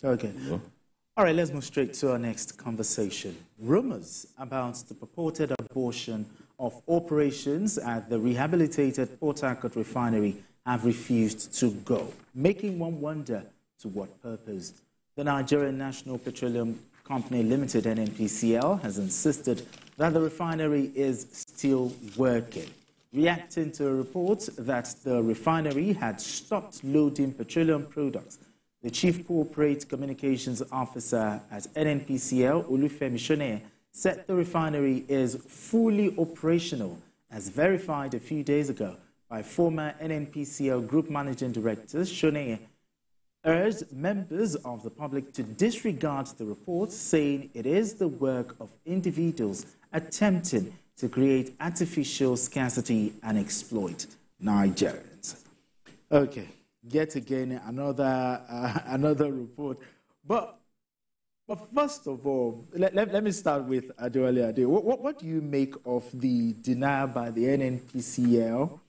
Okay. All right, let's move straight to our next conversation. Rumors about the purported abortion of operations at the rehabilitated Port Harcourt refinery have refused to go, making one wonder to what purpose. The Nigerian National Petroleum Company Limited, NNPCL, has insisted that the refinery is still working, reacting to a report that the refinery had stopped loading petroleum products. The Chief Corporate Communications Officer at NNPCL, Olufemi Shoneye, said the refinery is fully operational, as verified a few days ago by former NNPCL Group Managing Director Shoneye urged members of the public to disregard the report, saying it is the work of individuals attempting to create artificial scarcity and exploit Nigerians. Okay, yet again another report. But first of all, let me start with Adewale Ade. What do you make of the denial by the NNPCL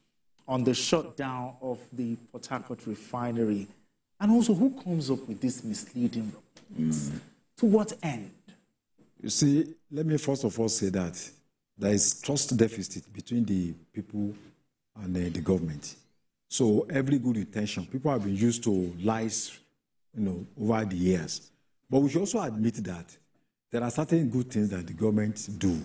on the shutdown of the Port Harcourt refinery? And also, who comes up with this misleading reports? To what end? You see, let me first of all say that there is trust deficit between the people and the government. So every good intention, people have been used to lies, over the years. But we should also admit that there are certain good things that the government do,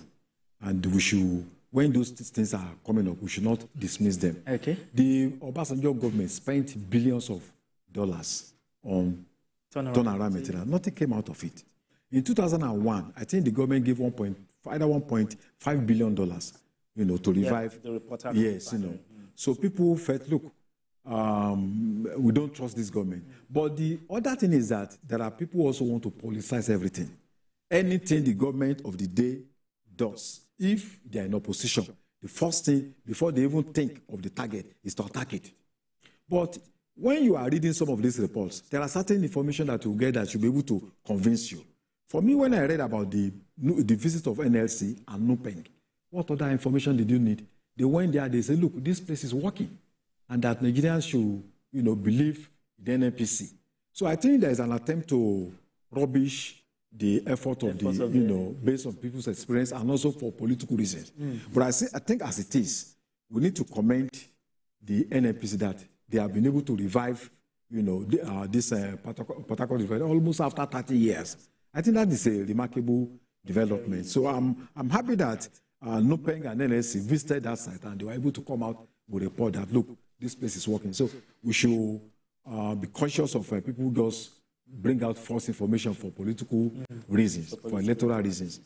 and we should, when those things are coming up, we should not dismiss them. Okay. The Obasanjo government spent billions of dollars on turnaround material. Nothing came out of it. In 2001, I think the government gave either $1.5 billion, to revive. The reporter. Yes, So people felt, look, we don't trust this government. But the other thing is that there are people who also want to politicize everything. Anything the government of the day does, if they are in opposition, the first thing, before they even think of the target, is to attack it. But when you are reading some of these reports, there are certain information that you get that should be able to convince you. For me, when I read about the visit of NLC and NUPENG, what other information did you need? They went there, they said, look, this place is working, and that Nigerians should, believe the NNPC. So I think there is an attempt to rubbish the effort of based on people's experience and also for political reasons. But I think as it is, we need to commend the NNPC that they have been able to revive, this Port Harcourt refinery almost after 30 years. I think that is a remarkable development. So I'm happy that NUPENG and NLC visited that site and they were able to come out with a report that, look, this place is working. So we should be conscious of people who just bring out false information for political reasons, for electoral reasons.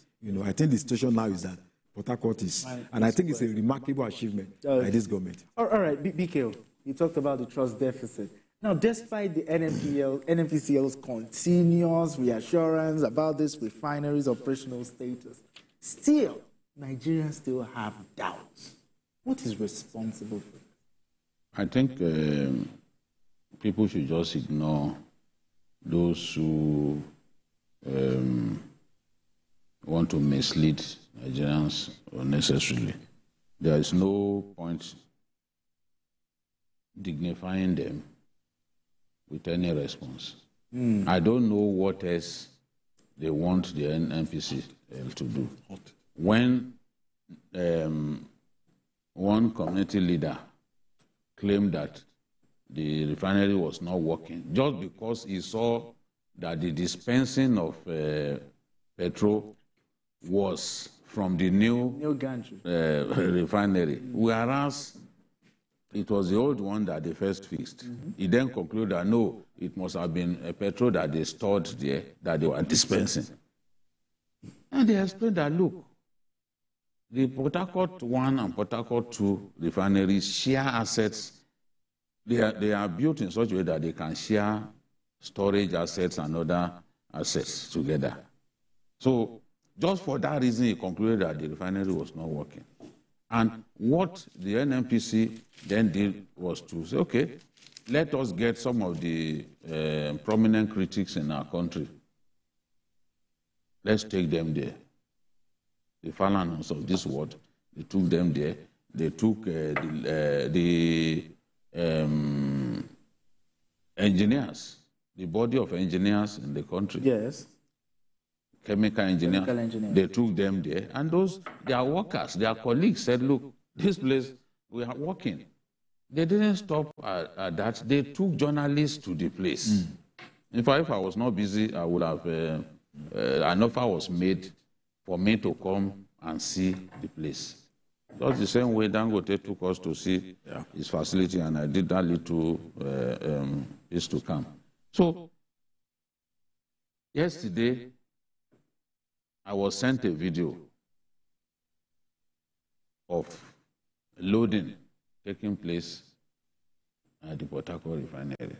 I think the situation now is that Port Harcourt is, and I think it's a remarkable achievement by this government. All right, BKO, you talked about the trust deficit. Now, despite the NNPCL's continuous reassurance about this refinery's operational status, still, Nigerians still have doubts. What is responsible for it? I think people should just ignore those who want to mislead Nigerians unnecessarily. There is no point dignifying them with any response. I don't know what else they want the NNPCL to do. When one community leader claimed that the refinery was not working, just because he saw that the dispensing of petrol was from the new refinery, whereas it was the old one that they first fixed. He then concluded that no, it must have been a petrol that they stored there that they were dispensing. And they explained that, look, the Port Harcourt 1 and Port Harcourt 2 refineries share assets. They are built in such a way that they can share storage assets and other assets together. So just for that reason, he concluded that the refinery was not working. And what the NNPC then did was to say, okay, let us get some of the prominent critics in our country. Let's take them there. The Falanons of this world, they took them there. They took the engineers the body of engineers in the country. Yes. Chemical engineers. Chemical engineers. They took them there, and their workers, their colleagues said, look, this place, we are working. They didn't stop at that. They took journalists to the place. In fact, if I was not busy, I would have, an offer was made for me to come and see the place. Just the same way Dangote took us to see his facility, and I did that little is to come. So, yesterday, I was sent a video of loading taking place at the Port Harcourt refinery.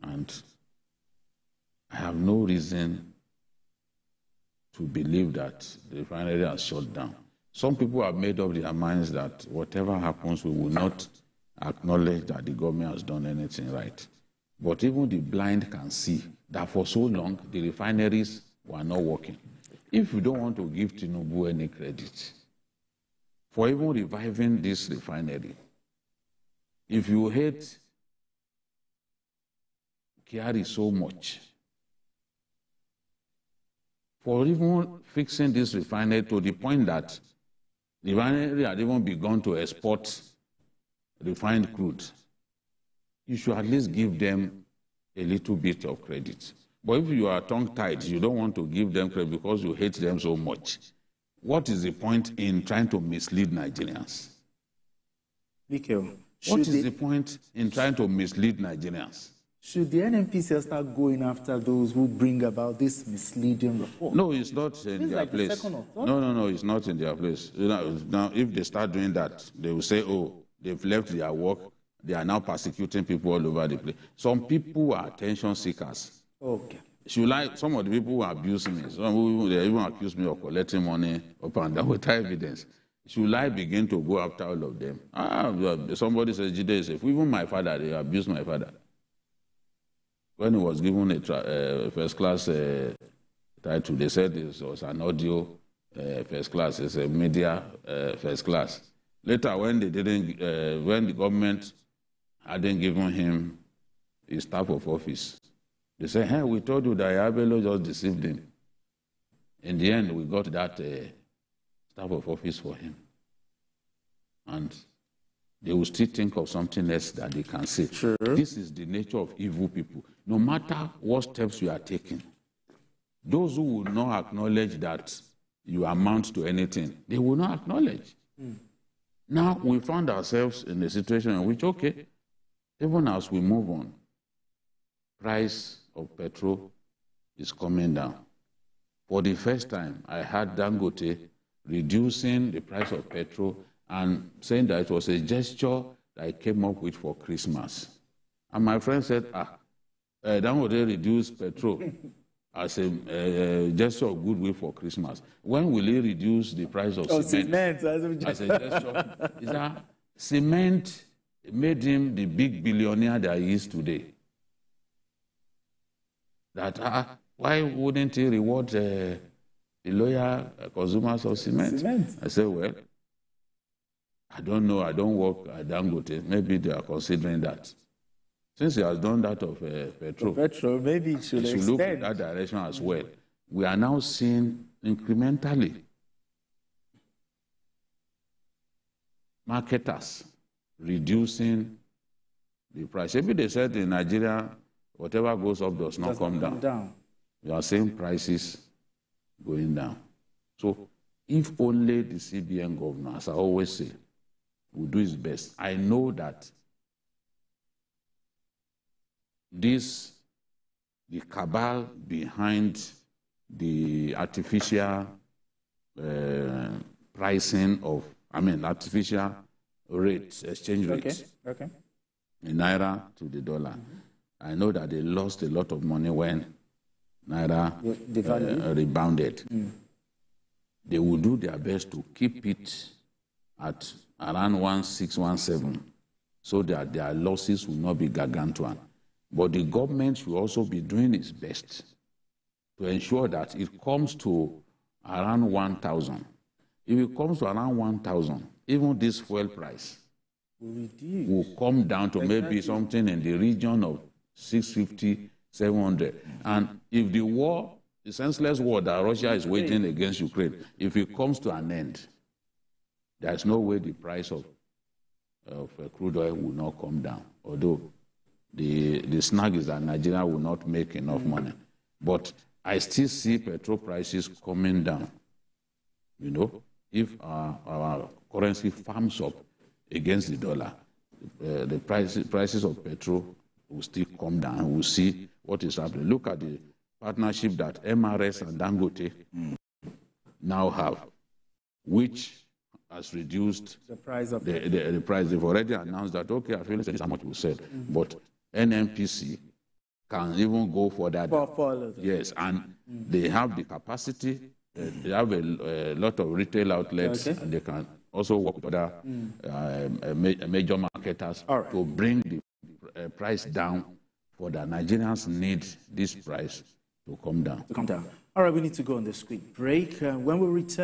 And I have no reason to believe that the refinery has shut down. Some people have made up their minds that whatever happens, we will not acknowledge that the government has done anything right. But even the blind can see that for so long, the refineries were not working. If you don't want to give Tinubu any credit for even reviving this refinery, if you hate Kyari so much, for even fixing this refinery to the point that the refinery had even begun to export refined crude, you should at least give them a little bit of credit. But if you are tongue-tied, you don't want to give them credit because you hate them so much, what is the point in trying to mislead Nigerians? What is the point in trying to mislead Nigerians? Should the NNPCL start going after those who bring about this misleading report? No, it's not in their place. No, it's not in their place. Now, if they start doing that, they will say, oh, they've left their work. They are now persecuting people all over the place. Some people are attention seekers. Okay. Some of the people who abuse me, they even accuse me of collecting money up and down without evidence. Should I begin to go after all of them? Somebody says, Jide is safe. Even my father, they abused my father. When he was given a first class title, they said it was an audio first class, it's a media first class. Later, when when the government hadn't given him his staff of office, they said, hey, we told you that Yabelo just deceived him. In the end, we got that staff of office for him. And they will still think of something else that they can say. Sure. This is the nature of evil people. No matter what steps you are taking, those who will not acknowledge that you amount to anything, they will not acknowledge. Now, we found ourselves in a situation in which, okay, even as we move on, price of petrol is coming down. For the first time, I heard Dangote reducing the price of petrol and saying that it was a gesture that I came up with for Christmas. And my friend said, Dangote reduced petrol as a gesture of goodwill for Christmas. When will he reduce the price of cement? As a gesture? Is that cement made him the big billionaire that he is today? That why wouldn't he reward the loyal consumers of cement? I said, well, I don't know. I don't work at Dangote. Maybe they are considering that. Since he has done that of petrol, maybe it should look in that direction as well. We are now seeing incrementally marketers reducing the price. Maybe they said in Nigeria, whatever goes up does not come down. We are seeing prices going down. So if only the CBN governor, as I always say, will do his best. I know that the cabal behind the artificial pricing of, artificial rates, exchange rates, in Naira to the dollar. I know that they lost a lot of money when Naira rebounded. They will do their best to keep it at around 1617 so that their losses will not be gargantuan. But the government should also be doing its best to ensure that it comes to around 1,000. If it comes to around 1,000, even this fuel price will come down to maybe something in the region of 650, 700. And if the war, the senseless war that Russia is waging against Ukraine, if it comes to an end, there's no way the price of crude oil will not come down. Although the snag is that Nigeria will not make enough money. But I still see petrol prices coming down. You know, if our currency firms up against the dollar, the prices of petrol will still come down. We'll see what is happening. Look at the partnership that MRS and Dangote now have, which has reduced the price of the price. They've already announced that, okay, I feel this is how much we said. But NNPC can even go for that. Yes, and they have the capacity. They have a lot of retail outlets, and they can also work with other major marketers to bring the price down for the Nigerians need this price to come down. All right, we need to go on this quick break. When we return,